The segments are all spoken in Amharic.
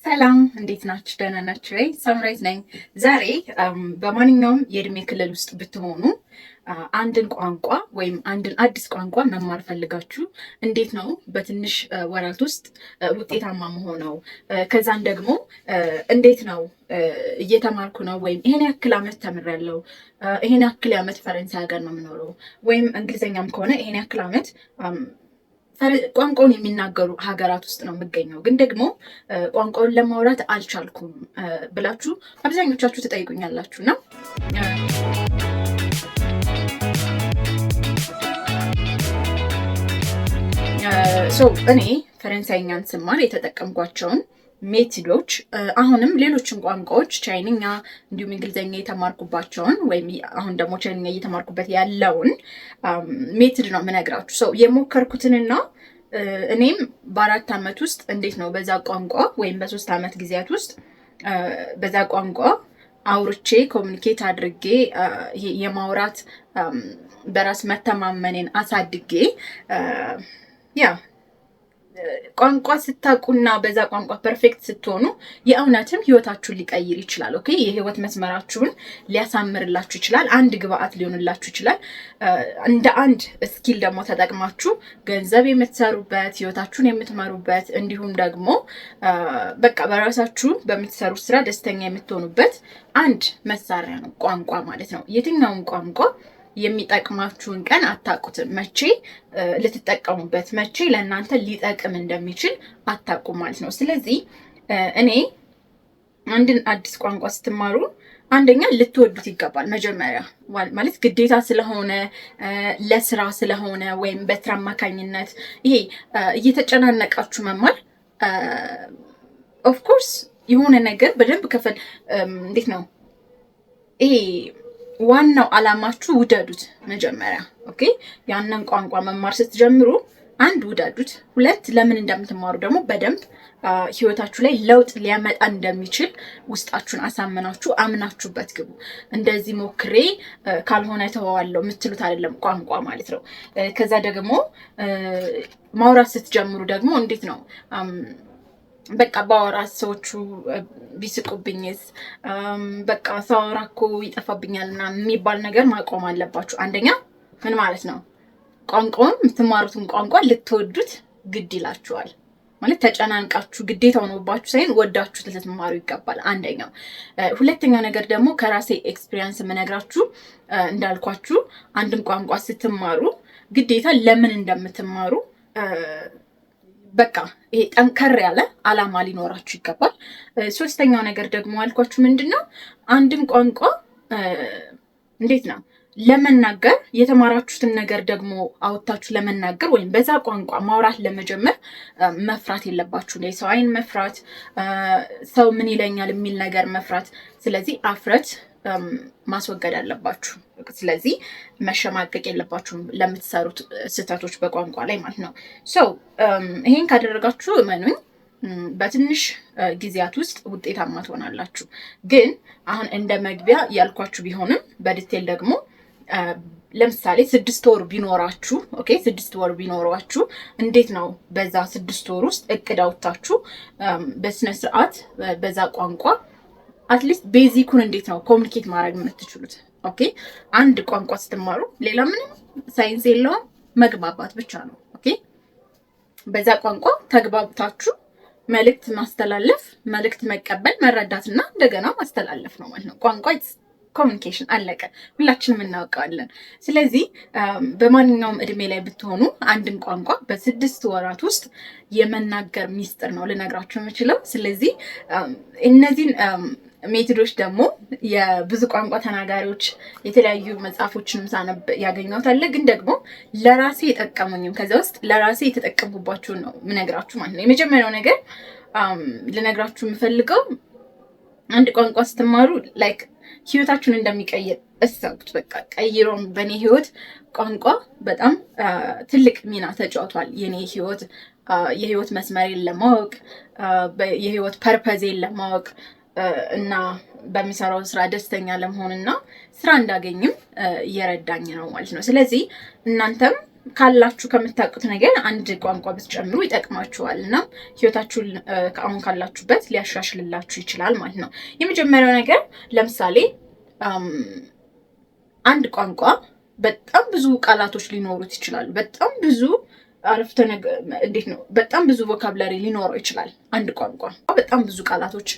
ሰላም እንዴት ናችሁ? ደህና ናችሁ ወይ? ሳምራይት ነኝ። ዛሬ በማንኛውም የእድሜ ክልል ውስጥ ብትሆኑ አንድን ቋንቋ ወይም አንድን አዲስ ቋንቋ መማር ፈልጋችሁ እንዴት ነው በትንሽ ወራት ውስጥ ውጤታማ መሆነው? ከዛን ደግሞ እንዴት ነው እየተማርኩ ነው ወይም ይሄን ያክል ዓመት ተምሬያለሁ፣ ይሄን ያክል ዓመት ፈረንሳይ ሀገር ነው የምኖረው፣ ወይም እንግሊዝኛም ከሆነ ይሄን ያክል ዓመት ቋንቋውን የሚናገሩ ሀገራት ውስጥ ነው የምገኘው፣ ግን ደግሞ ቋንቋውን ለማውራት አልቻልኩም ብላችሁ አብዛኞቻችሁ ትጠይቁኛላችሁ እና እኔ ፈረንሳይኛን ስማር የተጠቀምኳቸውን ሜቶዶች አሁንም ሌሎችን ቋንቋዎች ቻይንኛ እንዲሁም እንግሊዝኛ የተማርኩባቸውን ወይም አሁን ደግሞ ቻይንኛ እየተማርኩበት ያለውን ሜቶድ ነው የምነግራችሁ። የሞከርኩትንና እኔም በ4 ዓመት ውስጥ እንዴት ነው በዛ ቋንቋ ወይም በ3 ዓመት ጊዜያት ውስጥ በዛ ቋንቋ አውርቼ ኮሚኒኬት አድርጌ የማውራት በራስ መተማመኔን አሳድጌ ቋንቋ ስታውቁና በዛ ቋንቋ ፐርፌክት ስትሆኑ የእውነትም ህይወታችሁን ሊቀይር ይችላል። ኦኬ፣ የህይወት መስመራችሁን ሊያሳምርላችሁ ይችላል። አንድ ግብአት ሊሆንላችሁ ይችላል። እንደ አንድ ስኪል ደግሞ ተጠቅማችሁ ገንዘብ የምትሰሩበት፣ ህይወታችሁን የምትመሩበት፣ እንዲሁም ደግሞ በቃ በራሳችሁ በምትሰሩት ስራ ደስተኛ የምትሆኑበት አንድ መሳሪያ ነው ቋንቋ ማለት ነው። የትኛውም ቋንቋ የሚጠቅማችሁን ቀን አታውቁትም። መቼ ልትጠቀሙበት፣ መቼ ለእናንተ ሊጠቅም እንደሚችል አታውቁም ማለት ነው። ስለዚህ እኔ አንድን አዲስ ቋንቋ ስትማሩ አንደኛ ልትወዱት ይገባል። መጀመሪያ ማለት ግዴታ ስለሆነ ለስራ ስለሆነ ወይም በስራ አማካኝነት ይሄ እየተጨናነቃችሁ መማር ኦፍኮርስ የሆነ ነገር በደንብ ከፈል እንዴት ነው ይሄ ዋናው አላማችሁ ውደዱት መጀመሪያ። ኦኬ፣ ያንን ቋንቋ መማር ስትጀምሩ አንድ ውደዱት፣ ሁለት ለምን እንደምትማሩ ደግሞ በደንብ ህይወታችሁ ላይ ለውጥ ሊያመጣ እንደሚችል ውስጣችሁን አሳምናችሁ አምናችሁበት ግቡ። እንደዚህ ሞክሬ ካልሆነ ተዋዋለሁ የምትሉት አይደለም ቋንቋ ማለት ነው። ከዛ ደግሞ ማውራት ስትጀምሩ ደግሞ እንዴት ነው በቃ ባወራት ሰዎቹ ቢስቁብኝስ፣ በቃ ሳወራ እኮ ይጠፋብኛልና የሚባል ነገር ማቆም አለባችሁ። አንደኛ ምን ማለት ነው? ቋንቋውን የምትማሩትን ቋንቋ ልትወዱት ግድ ይላችኋል። ማለት ተጨናንቃችሁ ግዴታ ሆኖባችሁ ሳይሆን ወዳችሁ ልትማሩ ይገባል። አንደኛው። ሁለተኛው ነገር ደግሞ ከራሴ ኤክስፒሪየንስ የምነግራችሁ እንዳልኳችሁ አንድን ቋንቋ ስትማሩ ግዴታ ለምን እንደምትማሩ በቃ ይሄ ጠንከር ያለ አላማ ሊኖራችሁ ይገባል። ሶስተኛው ነገር ደግሞ አልኳችሁ ምንድነው አንድን ቋንቋ እንዴት ነው ለመናገር የተማራችሁትን ነገር ደግሞ አውጥታችሁ ለመናገር ወይም በዛ ቋንቋ ማውራት ለመጀመር መፍራት የለባችሁ። ሰው አይን መፍራት፣ ሰው ምን ይለኛል የሚል ነገር መፍራት። ስለዚህ አፍረት ማስወገድ አለባችሁ። ስለዚህ መሸማቀቅ የለባችሁም ለምትሰሩት ስህተቶች በቋንቋ ላይ ማለት ነው። ይሄን ካደረጋችሁ እመኑኝ በትንሽ ጊዜያት ውስጥ ውጤታማ ትሆናላችሁ። ግን አሁን እንደ መግቢያ ያልኳችሁ ቢሆንም በዲቴል ደግሞ ለምሳሌ 6 ወር ቢኖራችሁ 6 ወር ቢኖራችሁ እንዴት ነው በዛ 6 ወር ውስጥ እቅድ አውጥታችሁ በስነ ስርዓት በዛ ቋንቋ አትሊስት ቤዚኩን እንዴት ነው ኮሚኒኬት ማድረግ የምትችሉት? ኦኬ፣ አንድ ቋንቋ ስትማሩ ሌላ ምንም ሳይንስ የለውም፣ መግባባት ብቻ ነው። ኦኬ፣ በዛ ቋንቋ ተግባብታችሁ መልእክት ማስተላለፍ፣ መልእክት መቀበል፣ መረዳትና እንደገና ማስተላለፍ ነው ማለት ነው። ቋንቋ ኮሚኒኬሽን አለቀ። ሁላችንም እናውቀዋለን። ስለዚህ በማንኛውም እድሜ ላይ ብትሆኑ አንድን ቋንቋ በ6 ወራት ውስጥ የመናገር ሚስጥር ነው ልነግራችሁ የምችለው። ስለዚህ እነዚህን ሜቶዶች ደግሞ የብዙ ቋንቋ ተናጋሪዎች የተለያዩ መጽሐፎችንም ሳነብ ያገኘሁት አለ። ግን ደግሞ ለራሴ የጠቀሙኝም ከዛ ውስጥ ለራሴ የተጠቀምኩባችሁን ነው ምነግራችሁ ማለት ነው። የመጀመሪያው ነገር ልነግራችሁ የምፈልገው አንድ ቋንቋ ስትማሩ ላይክ ህይወታችሁን እንደሚቀይር እሰቡት። በቃ ቀይሮም በእኔ ህይወት ቋንቋ በጣም ትልቅ ሚና ተጫውቷል። የኔ ህይወት የህይወት መስመሬን ለማወቅ የህይወት ፐርፐዜን ለማወቅ እና በሚሰራው ስራ ደስተኛ ለመሆንና ስራ እንዳገኝም እየረዳኝ ነው ማለት ነው። ስለዚህ እናንተም ካላችሁ ከምታውቁት ነገር አንድ ቋንቋ ብትጨምሩ ይጠቅማችኋል እና ህይወታችሁን አሁን ካላችሁበት ሊያሻሽልላችሁ ይችላል ማለት ነው። የመጀመሪያው ነገር ለምሳሌ አንድ ቋንቋ በጣም ብዙ ቃላቶች ሊኖሩት ይችላሉ። በጣም ብዙ አረፍተ ነገር እንዴት ነው፣ በጣም ብዙ ቮካብላሪ ሊኖረው ይችላል። አንድ ቋንቋ በጣም ብዙ ቃላቶች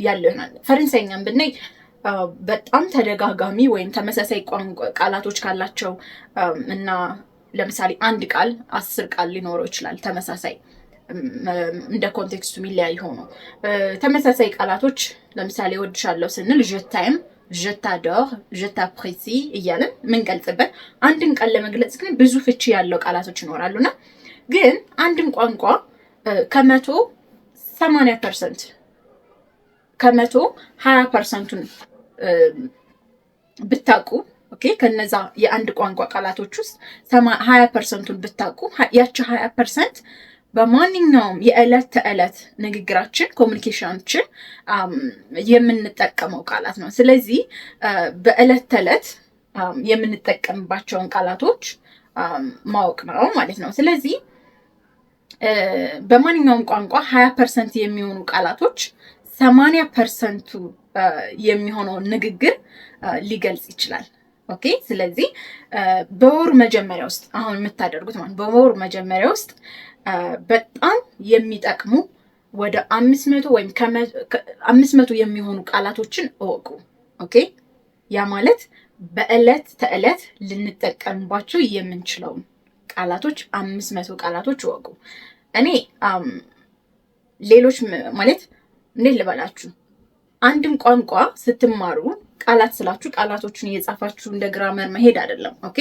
ያለው ይሆናል። ፈረንሳይኛም ብናይ በጣም ተደጋጋሚ ወይም ተመሳሳይ ቃላቶች ካላቸው እና ለምሳሌ አንድ ቃል 10 ቃል ሊኖረው ይችላል። ተመሳሳይ እንደ ኮንቴክስቱ የሚለያይ ሆኖ ተመሳሳይ ቃላቶች ለምሳሌ ወድሻለሁ ስንል je t'aime፣ je t'adore፣ je t'apprécie እያለን የምንገልጽበት አንድን ቃል ለመግለጽ ግን ብዙ ፍቺ ያለው ቃላቶች ይኖራሉና ግን አንድን ቋንቋ ከመቶ 80% ከመቶ 20%ን ብታውቁ ኦኬ፣ ከነዛ የአንድ ቋንቋ ቃላቶች ውስጥ 20%ን ብታውቁ ያቺ 20% በማንኛውም የዕለት ተዕለት ንግግራችን ኮሙኒኬሽናችን የምንጠቀመው ቃላት ነው። ስለዚህ በዕለት ተዕለት የምንጠቀምባቸውን ቃላቶች ማወቅ ነው ማለት ነው። ስለዚህ በማንኛውም ቋንቋ 20% የሚሆኑ ቃላቶች 80% የሚሆነውን ንግግር ሊገልጽ ይችላል። ኦኬ፣ ስለዚህ በወር መጀመሪያ ውስጥ አሁን የምታደርጉት ማለት በወር መጀመሪያ ውስጥ በጣም የሚጠቅሙ ወደ 500 ወይም 500 የሚሆኑ ቃላቶችን እወቁ። ኦኬ፣ ያ ማለት በዕለት ተዕለት ልንጠቀምባቸው የምንችለውን ቃላቶች 500 ቃላቶች እወቁ። እኔ ሌሎች ማለት እንዴት ልበላችሁ፣ አንድም ቋንቋ ስትማሩ ቃላት ስላችሁ ቃላቶችን እየጻፋችሁ እንደ ግራመር መሄድ አይደለም። ኦኬ፣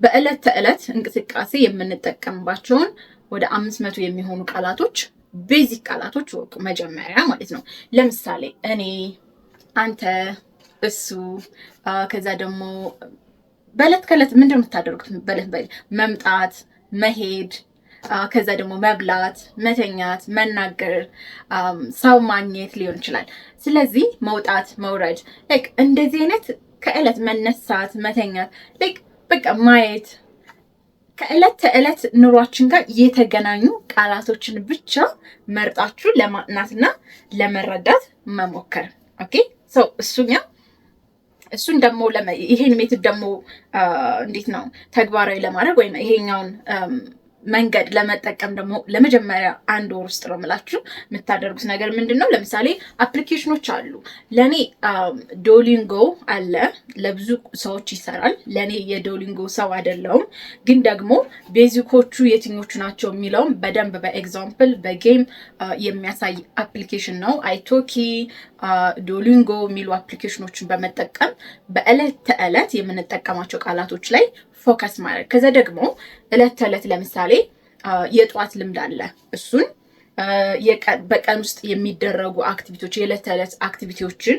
በዕለት ተዕለት እንቅስቃሴ የምንጠቀምባቸውን ወደ 500 የሚሆኑ ቃላቶች ቤዚክ ቃላቶች ወቁ መጀመሪያ ማለት ነው። ለምሳሌ እኔ፣ አንተ፣ እሱ፣ ከዛ ደግሞ በዕለት ከዕለት ምንድነው የምታደርጉት? በዕለት መምጣት፣ መሄድ፣ ከዛ ደግሞ መብላት፣ መተኛት፣ መናገር፣ ሰው ማግኘት ሊሆን ይችላል። ስለዚህ መውጣት፣ መውረድ፣ ላይክ እንደዚህ አይነት ከዕለት መነሳት፣ መተኛት፣ ላይክ በቃ ማየት ከዕለት ተዕለት ኑሯችን ጋር የተገናኙ ቃላቶችን ብቻ መርጣችሁ ለማጥናትና ለመረዳት መሞከር። ኦኬ፣ ሶ እሱን ደግሞ ይሄን ሜትድ ደግሞ እንዴት ነው ተግባራዊ ለማድረግ ወይም ይሄኛውን መንገድ ለመጠቀም ደግሞ ለመጀመሪያ 1 ወር ውስጥ ነው የምላችሁ የምታደርጉት ነገር ምንድነው? ለምሳሌ አፕሊኬሽኖች አሉ። ለኔ ዶሊንጎ አለ፣ ለብዙ ሰዎች ይሰራል። ለኔ የዶሊንጎ ሰው አይደለሁም፣ ግን ደግሞ ቤዚኮቹ የትኞቹ ናቸው የሚለውም በደንብ በኤግዛምፕል በጌም የሚያሳይ አፕሊኬሽን ነው። አይቶኪ፣ ዶሊንጎ የሚሉ አፕሊኬሽኖችን በመጠቀም በዕለት ተዕለት የምንጠቀማቸው ቃላቶች ላይ ፎከስ ማድረግ። ከዛ ደግሞ ዕለት ተዕለት ለምሳሌ የጧት ልምድ አለ፣ እሱን በቀን ውስጥ የሚደረጉ አክቲቪቲዎች የዕለት ተዕለት አክቲቪቲዎችን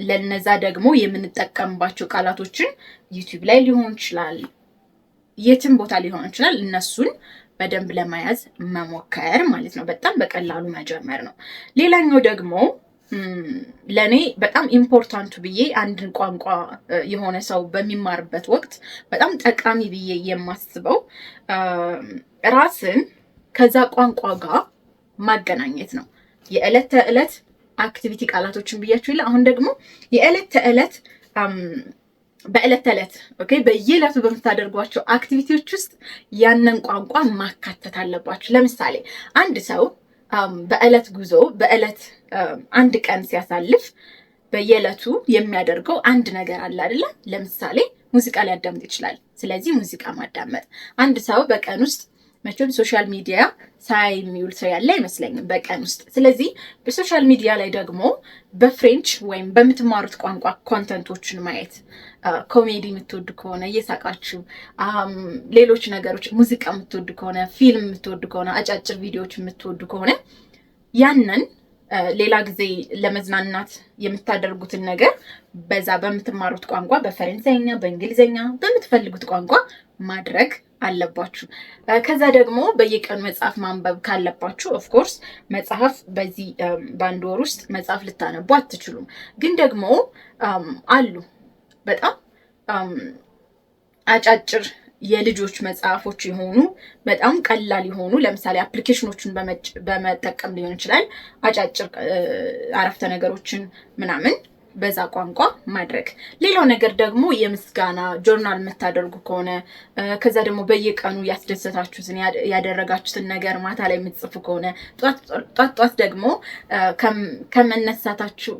ለነዛ ደግሞ የምንጠቀምባቸው ቃላቶችን ዩቲዩብ ላይ ሊሆን ይችላል፣ የትም ቦታ ሊሆን ይችላል። እነሱን በደንብ ለመያዝ መሞከር ማለት ነው። በጣም በቀላሉ መጀመር ነው። ሌላኛው ደግሞ ለኔ በጣም ኢምፖርታንቱ ብዬ አንድን ቋንቋ የሆነ ሰው በሚማርበት ወቅት በጣም ጠቃሚ ብዬ የማስበው ራስን ከዛ ቋንቋ ጋር ማገናኘት ነው። የዕለት ተዕለት አክቲቪቲ ቃላቶችን ብያችሁ ይላል። አሁን ደግሞ የዕለት ተዕለት በዕለት ተዕለት ኦኬ፣ በየዕለቱ በምታደርጓቸው አክቲቪቲዎች ውስጥ ያንን ቋንቋ ማካተት አለባችሁ። ለምሳሌ አንድ ሰው በዕለት ጉዞ በዕለት አንድ ቀን ሲያሳልፍ በየዕለቱ የሚያደርገው አንድ ነገር አለ አይደለ? ለምሳሌ ሙዚቃ ሊያዳምጥ ይችላል። ስለዚህ ሙዚቃ ማዳመጥ። አንድ ሰው በቀን ውስጥ መቼም ሶሻል ሚዲያ ሳይ የሚውል ሰው ያለ አይመስለኝም በቀን ውስጥ። ስለዚህ በሶሻል ሚዲያ ላይ ደግሞ በፍሬንች ወይም በምትማሩት ቋንቋ ኮንተንቶችን ማየት፣ ኮሜዲ የምትወዱ ከሆነ እየሳቃችሁ፣ ሌሎች ነገሮች ሙዚቃ የምትወዱ ከሆነ፣ ፊልም የምትወዱ ከሆነ፣ አጫጭር ቪዲዮዎች የምትወዱ ከሆነ ያንን ሌላ ጊዜ ለመዝናናት የምታደርጉትን ነገር በዛ በምትማሩት ቋንቋ በፈረንሳይኛ፣ በእንግሊዝኛ በምትፈልጉት ቋንቋ ማድረግ አለባችሁ። ከዛ ደግሞ በየቀኑ መጽሐፍ ማንበብ ካለባችሁ ኦፍኮርስ መጽሐፍ በዚህ በአንድ ወር ውስጥ መጽሐፍ ልታነቡ አትችሉም። ግን ደግሞ አሉ በጣም አጫጭር የልጆች መጽሐፎች የሆኑ በጣም ቀላል የሆኑ ለምሳሌ አፕሊኬሽኖችን በመጠቀም ሊሆን ይችላል አጫጭር አረፍተ ነገሮችን ምናምን በዛ ቋንቋ ማድረግ። ሌላው ነገር ደግሞ የምስጋና ጆርናል የምታደርጉ ከሆነ ከዛ ደግሞ በየቀኑ ያስደሰታችሁትን ያደረጋችሁትን ነገር ማታ ላይ የምትጽፉ ከሆነ ጧት ደግሞ ከመነሳታችሁ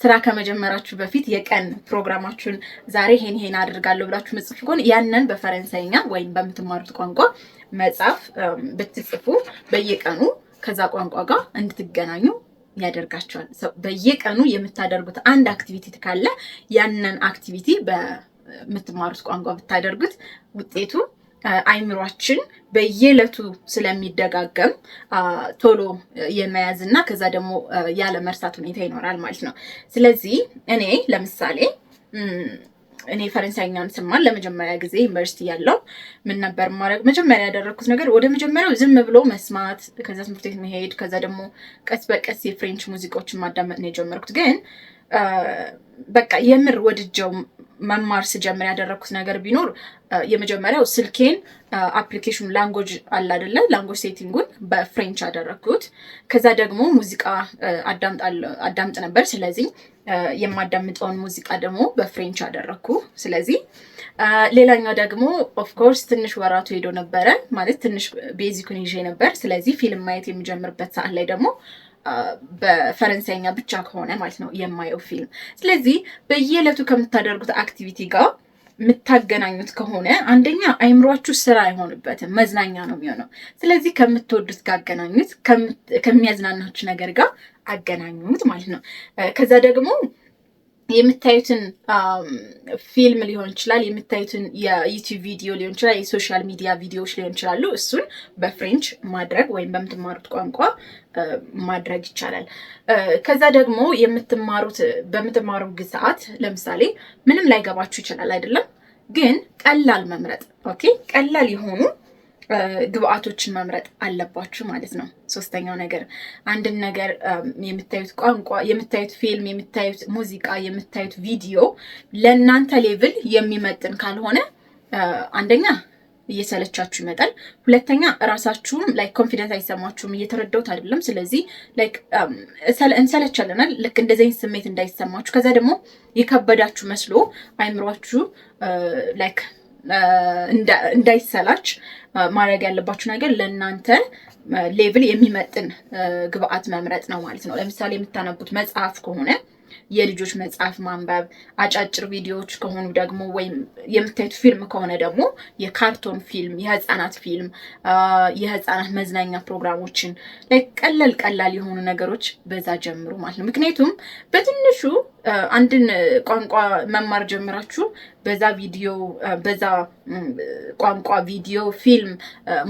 ስራ ከመጀመራችሁ በፊት የቀን ፕሮግራማችሁን ዛሬ ይሄን አድርጋለሁ ብላችሁ የምትጽፉ ከሆነ ያንን በፈረንሳይኛ ወይም በምትማሩት ቋንቋ መጻፍ ብትጽፉ በየቀኑ ከዛ ቋንቋ ጋር እንድትገናኙ ያደርጋቸዋል። በየቀኑ የምታደርጉት አንድ አክቲቪቲ ካለ ያንን አክቲቪቲ በምትማሩት ቋንቋ ብታደርጉት ውጤቱ አይምሯችን በየዕለቱ ስለሚደጋገም ቶሎ የመያዝ እና ከዛ ደግሞ ያለ መርሳት ሁኔታ ይኖራል ማለት ነው። ስለዚህ እኔ ለምሳሌ እኔ ፈረንሳይኛን ስማር ለመጀመሪያ ጊዜ ዩኒቨርሲቲ ያለው ምን ነበር ማድረግ መጀመሪያ ያደረኩት ነገር ወደ መጀመሪያው ዝም ብሎ መስማት፣ ከዛ ትምህርት ቤት መሄድ፣ ከዛ ደግሞ ቀስ በቀስ የፍሬንች ሙዚቃዎችን ማዳመጥ ነው የጀመርኩት። ግን በቃ የምር ወድጀው መማር ስጀምር ያደረኩት ነገር ቢኖር የመጀመሪያው ስልኬን አፕሊኬሽን ላንጉዌጅ አለ አይደለ ላንጉዌጅ ሴቲንጉን በፍሬንች አደረኩት። ከዛ ደግሞ ሙዚቃ አዳምጥ ነበር። ስለዚህ የማዳምጠውን ሙዚቃ ደግሞ በፍሬንች አደረኩ። ስለዚህ ሌላኛው ደግሞ ኦፍ ኮርስ ትንሽ ወራቱ ሄዶ ነበረ ማለት ትንሽ ቤዚኩን ይዤ ነበር። ስለዚህ ፊልም ማየት የሚጀምርበት ሰዓት ላይ ደግሞ በፈረንሳይኛ ብቻ ከሆነ ማለት ነው የማየው ፊልም። ስለዚህ በየዕለቱ ከምታደርጉት አክቲቪቲ ጋር የምታገናኙት ከሆነ አንደኛ አይምሯችሁ ስራ አይሆንበትም፣ መዝናኛ ነው የሚሆነው። ስለዚህ ከምትወዱት ጋር አገናኙት፣ ከሚያዝናናችሁ ነገር ጋር አገናኙት ማለት ነው። ከዛ ደግሞ የምታዩትን ፊልም ሊሆን ይችላል፣ የምታዩትን የዩቲዩብ ቪዲዮ ሊሆን ይችላል፣ የሶሻል ሚዲያ ቪዲዮዎች ሊሆን ይችላሉ። እሱን በፍሬንች ማድረግ ወይም በምትማሩት ቋንቋ ማድረግ ይቻላል። ከዛ ደግሞ በምትማሩት ሰዓት ለምሳሌ ምንም ላይገባችሁ ይችላል አይደለም፣ ግን ቀላል መምረጥ። ኦኬ፣ ቀላል የሆኑ ግብአቶችን መምረጥ አለባችሁ ማለት ነው። ሶስተኛው ነገር አንድን ነገር የምታዩት ቋንቋ፣ የምታዩት ፊልም፣ የምታዩት ሙዚቃ፣ የምታዩት ቪዲዮ ለእናንተ ሌቭል የሚመጥን ካልሆነ አንደኛ እየሰለቻችሁ ይመጣል። ሁለተኛ ራሳችሁም ላይክ ኮንፊደንስ አይሰማችሁም፣ እየተረዳሁት አይደለም። ስለዚህ ላይክ እንሰለቻለናል። ልክ እንደዚህ ስሜት እንዳይሰማችሁ ከዛ ደግሞ የከበዳችሁ መስሎ አይምሯችሁ ላይክ እንዳይሰላች ማድረግ ያለባችሁ ነገር ለእናንተ ሌቭል የሚመጥን ግብአት መምረጥ ነው ማለት ነው። ለምሳሌ የምታነቡት መጽሐፍ ከሆነ የልጆች መጽሐፍ ማንበብ፣ አጫጭር ቪዲዮዎች ከሆኑ ደግሞ ወይም የምታዩት ፊልም ከሆነ ደግሞ የካርቶን ፊልም፣ የህፃናት ፊልም፣ የህፃናት መዝናኛ ፕሮግራሞችን ላይ ቀላል የሆኑ ነገሮች በዛ ጀምሩ ማለት ነው። ምክንያቱም በትንሹ አንድን ቋንቋ መማር ጀምራችሁ በዛ ቋንቋ ቪዲዮ፣ ፊልም፣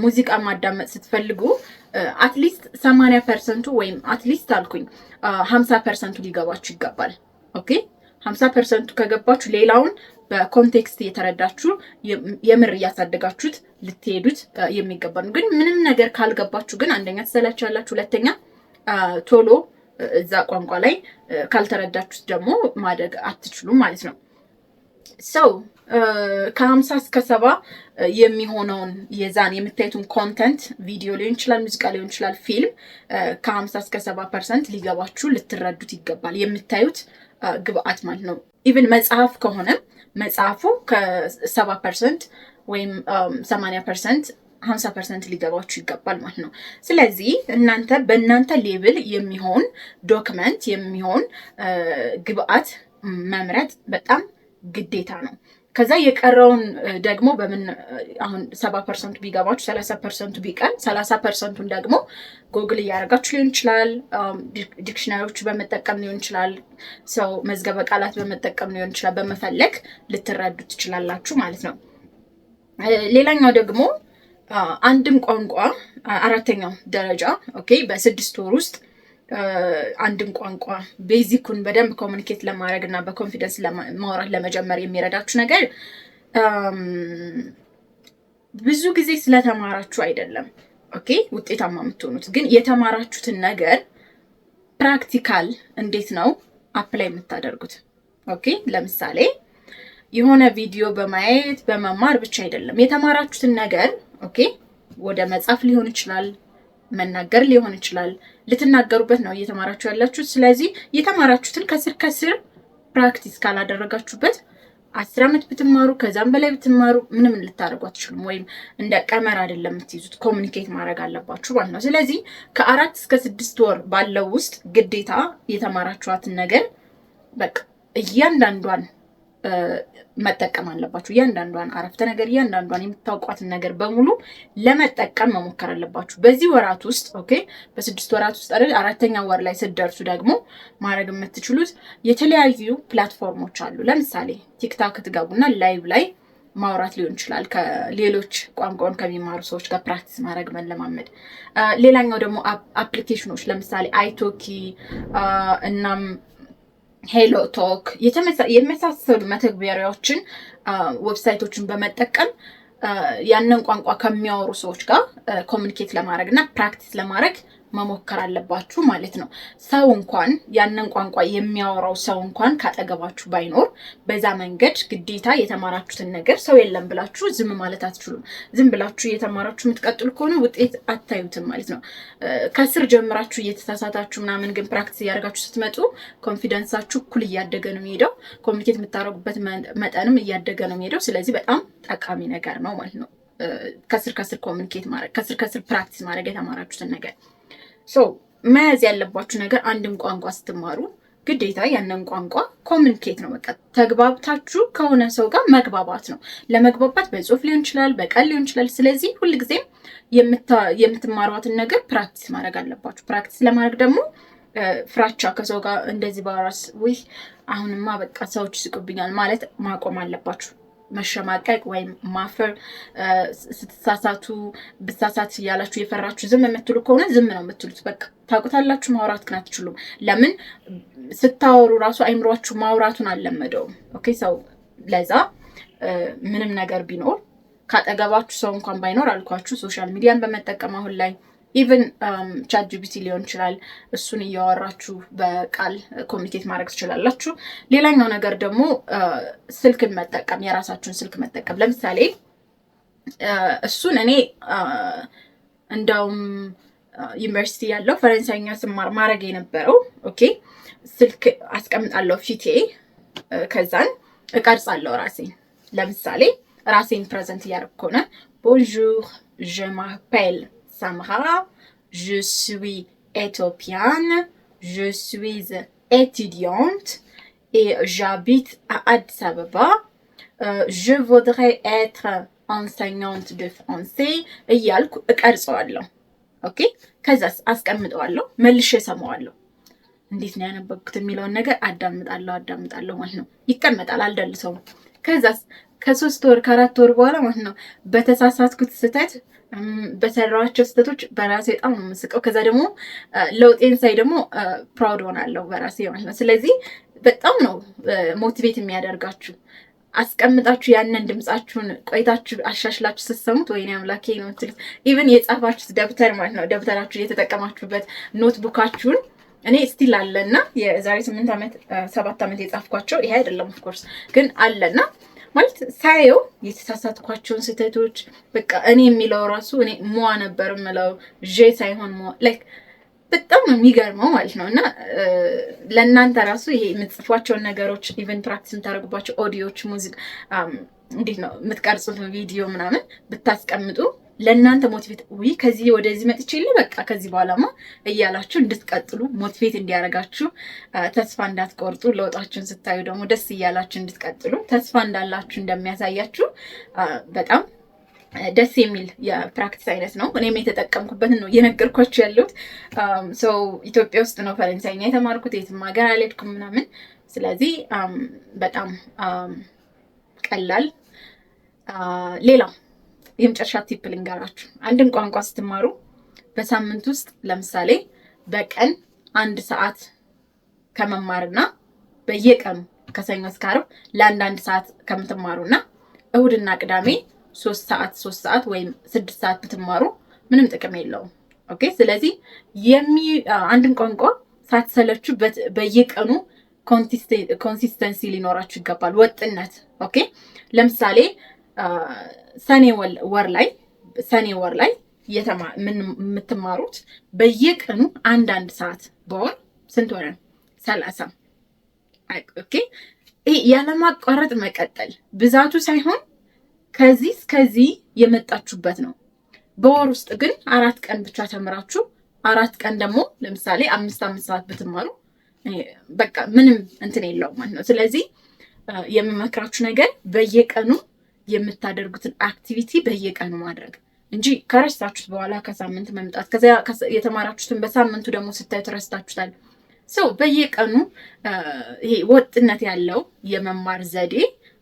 ሙዚቃ ማዳመጥ ስትፈልጉ አትሊስት 80% ወይም አትሊስት አልኩኝ 50% ሊገባችሁ ይገባል። ኦኬ 50% ከገባችሁ ሌላውን በኮንቴክስት እየተረዳችሁ የምር እያሳደጋችሁት ልትሄዱት የሚገባ ነው። ግን ምንም ነገር ካልገባችሁ ግን አንደኛ ትሰላቻላችሁ፣ ሁለተኛ ቶሎ እዛ ቋንቋ ላይ ካልተረዳችሁት ደግሞ ማደግ አትችሉም ማለት ነው። ሰው ከ50 እስከ 70 የሚሆነውን የዛን የምታዩትን ኮንተንት ቪዲዮ ሊሆን ይችላል፣ ሙዚቃ ሊሆን ይችላል፣ ፊልም ከ50 እስከ 70% ሊገባችሁ ልትረዱት ይገባል። የምታዩት ግብአት ማለት ነው። ኢቭን መጽሐፍ ከሆነ መጽሐፉ ከ70% ወይም 80% 50% ሊገባችሁ ይገባል ማለት ነው። ስለዚህ በእናንተ ሌብል የሚሆን ዶክመንት የሚሆን ግብአት መምረጥ በጣም ግዴታ ነው። ከዛ የቀረውን ደግሞ አሁን 70% ቢገባችሁ 30% ቢቀር 30%ን ደግሞ ጎግል እያደረጋችሁ ሊሆን ይችላል፣ ዲክሽነሪዎች በመጠቀም ሊሆን ይችላል፣ ሰው መዝገበ ቃላት በመጠቀም ሊሆን ይችላል። በመፈለግ ልትረዱ ትችላላችሁ ማለት ነው። ሌላኛው ደግሞ አንድም ቋንቋ አራተኛው ደረጃ ኦኬ በ6 ወር ውስጥ አንድን ቋንቋ ቤዚኩን በደንብ ኮሙኒኬት ለማድረግ እና በኮንፊደንስ ማውራት ለመጀመር የሚረዳችሁ ነገር ብዙ ጊዜ ስለተማራችሁ አይደለም ኦኬ ውጤታማ የምትሆኑት፣ ግን የተማራችሁትን ነገር ፕራክቲካል እንዴት ነው አፕላይ የምታደርጉት። ኦኬ ለምሳሌ የሆነ ቪዲዮ በማየት በመማር ብቻ አይደለም። የተማራችሁትን ነገር ኦኬ ወደ መጻፍ ሊሆን ይችላል፣ መናገር ሊሆን ይችላል። ልትናገሩበት ነው እየተማራችሁ ያላችሁት። ስለዚህ የተማራችሁትን ከስር ከስር ፕራክቲስ ካላደረጋችሁበት 10 ዓመት ብትማሩ ከዛም በላይ ብትማሩ ምንም ልታደርጉ አትችሉም። ወይም እንደ ቀመር አይደለም የምትይዙት፣ ኮሚኒኬት ማድረግ አለባችሁ ማለት ነው። ስለዚህ ከ4 እስከ 6 ወር ባለው ውስጥ ግዴታ የተማራችኋትን ነገር በቃ እያንዳንዷን መጠቀም አለባችሁ። እያንዳንዷን አረፍተ ነገር እያንዳንዷን የምታውቋትን ነገር በሙሉ ለመጠቀም መሞከር አለባችሁ በዚህ ወራት ውስጥ ኦኬ። በ6 ወራት ውስጥ አይደል 4ኛ ወር ላይ ስትደርሱ ደግሞ ማድረግ የምትችሉት የተለያዩ ፕላትፎርሞች አሉ። ለምሳሌ ቲክታክ ትገቡና ላይቭ ላይ ማውራት ሊሆን ይችላል ከሌሎች ቋንቋውን ከሚማሩ ሰዎች ጋር ፕራክቲስ ማድረግ መለማመድ። ሌላኛው ደግሞ አፕሊኬሽኖች ለምሳሌ አይቶኪ እናም ሄሎ ቶክ የመሳሰሉ መተግበሪያዎችን ዌብሳይቶችን በመጠቀም ያንን ቋንቋ ከሚያወሩ ሰዎች ጋር ኮሚኒኬት ለማድረግ እና ፕራክቲስ ለማድረግ መሞከር አለባችሁ ማለት ነው። ሰው እንኳን ያንን ቋንቋ የሚያወራው ሰው እንኳን ካጠገባችሁ ባይኖር በዛ መንገድ ግዴታ የተማራችሁትን ነገር ሰው የለም ብላችሁ ዝም ማለት አትችሉም። ዝም ብላችሁ እየተማራችሁ የምትቀጥሉ ከሆነ ውጤት አታዩትም ማለት ነው። ከስር ጀምራችሁ እየተሳሳታችሁ ምናምን ግን ፕራክቲስ እያደረጋችሁ ስትመጡ ኮንፊደንሳችሁ እኩል እያደገ ነው የሚሄደው። ኮሚኒኬት የምታደርጉበት መጠንም እያደገ ነው የሚሄደው። ስለዚህ በጣም ጠቃሚ ነገር ነው ማለት ነው። ከስር ከስር ኮሚኒኬት ማድረግ፣ ከስር ከስር ፕራክቲስ ማድረግ የተማራችሁትን ነገር መያዝ ያለባችሁ ነገር አንድን ቋንቋ ስትማሩ ግዴታ ያንን ቋንቋ ኮሚኒኬት ነው። በቃ ተግባብታችሁ ከሆነ ሰው ጋር መግባባት ነው። ለመግባባት በጽሁፍ ሊሆን ይችላል፣ በቃል ሊሆን ይችላል። ስለዚህ ሁልጊዜም የምትማሯትን ነገር ፕራክቲስ ማድረግ አለባችሁ። ፕራክቲስ ለማድረግ ደግሞ ፍራቻ ከሰው ጋር እንደዚህ ባራስ ወይ አሁንማ በቃ ሰዎች ይስቁብኛል ማለት ማቆም አለባችሁ። መሸማቀቅ ወይም ማፈር፣ ስትሳሳቱ ብሳሳት እያላችሁ የፈራችሁ ዝም የምትሉ ከሆነ ዝም ነው የምትሉት። በቃ ታውቁታላችሁ፣ ማውራት ግን አትችሉም። ለምን ስታወሩ ራሱ አይምሯችሁ ማውራቱን አልለመደውም። ኦኬ ሰው ለዛ ምንም ነገር ቢኖር ካጠገባችሁ ሰው እንኳን ባይኖር አልኳችሁ ሶሻል ሚዲያን በመጠቀም አሁን ላይ ኢቨን ቻት ጂፒቲ ሊሆን ይችላል። እሱን እያወራችሁ በቃል ኮሚኒኬት ማድረግ ትችላላችሁ። ሌላኛው ነገር ደግሞ ስልክን መጠቀም፣ የራሳችሁን ስልክ መጠቀም። ለምሳሌ እሱን እኔ እንደውም ዩኒቨርሲቲ ያለው ፈረንሳይኛ ስማር ማድረግ የነበረው ኦኬ ስልክ አስቀምጣለሁ ፊቴ፣ ከዛን እቀርጻለሁ ራሴን። ለምሳሌ ራሴን ፕሬዘንት እያደረኩ ከሆነ ቦንጆur je m'appelle Samra, je suis éthiopienne, je suis étudiante et j'habite à Addis Ababa. Je voudrais être enseignante de français. እያልኩ እቀርጸዋለሁ። ኦኬ ከዛስ አስቀምጠዋለሁ፣ መልሼ እሰማዋለሁ። እንዴት ነው ያነበብኩት የሚለውን ነገር አዳምጣለሁ ማለት ነው። ይቀመጣል፣ አልደልሰውም። ከዛስ ከ3 ወር ከ4 ወር በኋላ ማለት ነው በተሳሳትኩት ስህተት በሰራኋቸው ስህተቶች በራሴ በጣም ነው የምስቀው። ከዛ ደግሞ ለውጤን ሳይ ደግሞ ፕራውድ ሆናለሁ በራሴ ማለት ነው። ስለዚህ በጣም ነው ሞቲቬት የሚያደርጋችሁ። አስቀምጣችሁ ያንን ድምጻችሁን ቆይታችሁ አሻሽላችሁ ስትሰሙት ወይኔ አምላኬ ነው የምትሉት። ኢቭን የጻፋችሁት ደብተር ማለት ነው ደብተራችሁ የተጠቀማችሁበት ኖትቡካችሁን እኔ ስቲል አለና የዛሬ 8 ዓመት 7 ዓመት የጻፍኳቸው ይሄ አይደለም ኦፍኮርስ ግን አለና ማለት ሳየው የተሳሳትኳቸውን ስህተቶች በቃ እኔ የሚለው ራሱ እኔ ሟ ነበር የምለው ጄ ሳይሆን ሟ ላይክ በጣም ነው የሚገርመው ማለት ነው። እና ለእናንተ ራሱ ይሄ የምትጽፏቸውን ነገሮች ኢቨን ፕራክቲስ የምታደርጉባቸው ኦዲዮዎች፣ ሙዚቃ እንዴት ነው የምትቀርጹት ቪዲዮ ምናምን ብታስቀምጡ ለእናንተ ሞቲቬት ወይ ከዚህ ወደዚህ መጥቼ በቃ ከዚህ በኋላማ እያላችሁ እንድትቀጥሉ ሞቲቬት እንዲያደርጋችሁ ተስፋ እንዳትቆርጡ ለውጣችሁን ስታዩ ደግሞ ደስ እያላችሁ እንድትቀጥሉ ተስፋ እንዳላችሁ እንደሚያሳያችሁ በጣም ደስ የሚል የፕራክቲስ አይነት ነው። እኔም የተጠቀምኩበትን ነው እየነገርኳችሁ ያለሁት። ሰው ኢትዮጵያ ውስጥ ነው ፈረንሳይኛ የተማርኩት፣ የትም ሀገር አልሄድኩም ምናምን። ስለዚህ በጣም ቀላል። ሌላው የመጨረሻ ቲፕ ልንገራችሁ። አንድን ቋንቋ ስትማሩ በሳምንት ውስጥ ለምሳሌ በቀን 1 ሰዓት ከመማርና በየቀኑ ከሰኞ እስከ ዓርብ ለ1 ሰዓት ከምትማሩና እሁድና ቅዳሜ 3 ሰዓት ወይም 6 ሰዓት ብትማሩ ምንም ጥቅም የለውም። ኦኬ ስለዚህ አንድን ቋንቋ ሳትሰለቹ በየቀኑ ኮንሲስተንሲ ሊኖራችሁ ይገባል፣ ወጥነት። ኦኬ ለምሳሌ ሰኔ ወር ላይ የምትማሩት በየቀኑ አንዳንድ ሰዓት በወር ስንት ሆነ? 30። ኦኬ ይሄ ያለማቋረጥ መቀጠል ብዛቱ ሳይሆን ከዚህ እስከዚህ የመጣችሁበት ነው። በወር ውስጥ ግን 4 ቀን ብቻ ተምራችሁ 4 ቀን ደግሞ ለምሳሌ 5 ሰዓት ብትማሩ በቃ ምንም እንትን የለውም ማለት ነው። ስለዚህ የምመክራችሁ ነገር በየቀኑ የምታደርጉትን አክቲቪቲ በየቀኑ ማድረግ እንጂ ከረስታችሁት በኋላ ከሳምንት መምጣት፣ ከዛ የተማራችሁትን በሳምንቱ ደግሞ ስታዩት ረስታችሁታል። ሰው በየቀኑ ይሄ ወጥነት ያለው የመማር ዘዴ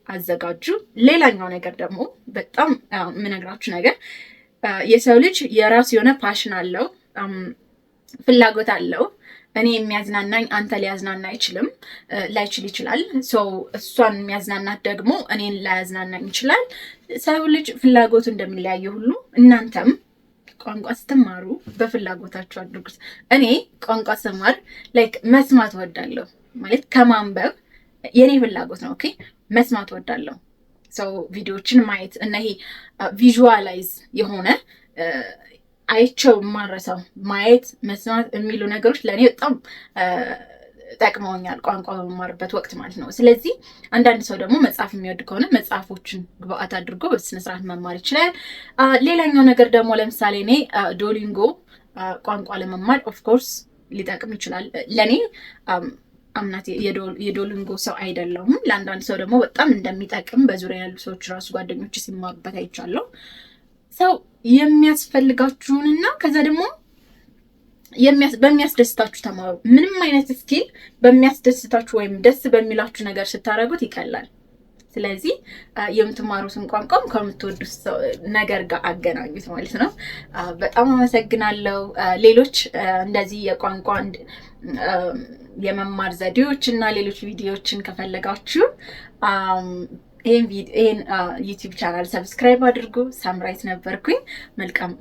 አዘጋጁ። ሌላኛው ነገር ደግሞ በጣም የምነግራችሁ ነገር የሰው ልጅ የራሱ የሆነ ፓሽን አለው፣ ፍላጎት አለው። እኔ የሚያዝናናኝ አንተ ሊያዝናና አይችልም፣ ላይችል ይችላል። ሰው እሷን የሚያዝናናት ደግሞ እኔን ላያዝናናኝ ይችላል። ሰው ልጅ ፍላጎቱ እንደሚለያየ ሁሉ እናንተም ቋንቋ ስትማሩ በፍላጎታችሁ አድርጉት። እኔ ቋንቋ ስማር መስማት ወዳለሁ ማለት ከማንበብ የኔ ፍላጎት ነው። ኦኬ መስማት ወዳለሁ። ሰው ቪዲዮዎችን ማየት እና ይሄ ቪዥዋላይዝ የሆነ አይቸው ማረሳው ማየት መስማት የሚሉ ነገሮች ለእኔ በጣም ጠቅመውኛል ቋንቋ በመማርበት ወቅት ማለት ነው። ስለዚህ አንዳንድ ሰው ደግሞ መጽሐፍ የሚወድ ከሆነ መጽሐፎችን ግብአት አድርጎ በስነስርዓት መማር ይችላል። ሌላኛው ነገር ደግሞ ለምሳሌ እኔ ዶሊንጎ ቋንቋ ለመማር ኦፍኮርስ ሊጠቅም ይችላል። ለእኔ አምናት የዶሊንጎ ሰው አይደለሁም። ለአንዳንድ ሰው ደግሞ በጣም እንደሚጠቅም በዙሪያ ያሉ ሰዎች ራሱ ጓደኞች ሲማሩበት አይቻለሁ። ሰው የሚያስፈልጋችሁንና ከዛ ደግሞ በሚያስደስታችሁ ተማሩ። ምንም አይነት ስኪል በሚያስደስታችሁ ወይም ደስ በሚላችሁ ነገር ስታደርጉት ይቀላል። ስለዚህ የምትማሩትን ቋንቋም ከምትወዱት ነገር ጋር አገናኙት ማለት ነው። በጣም አመሰግናለሁ። ሌሎች እንደዚህ የቋንቋ የመማር ዘዴዎች እና ሌሎች ቪዲዮዎችን ከፈለጋችሁ ይሄን ዩቲዩብ ቻናል ሰብስክራይብ አድርጉ። ሳምራይት ነበርኩኝ።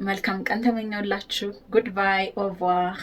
መልካም ቀን ተመኘውላችሁ። ጉድባይ ኦርቫር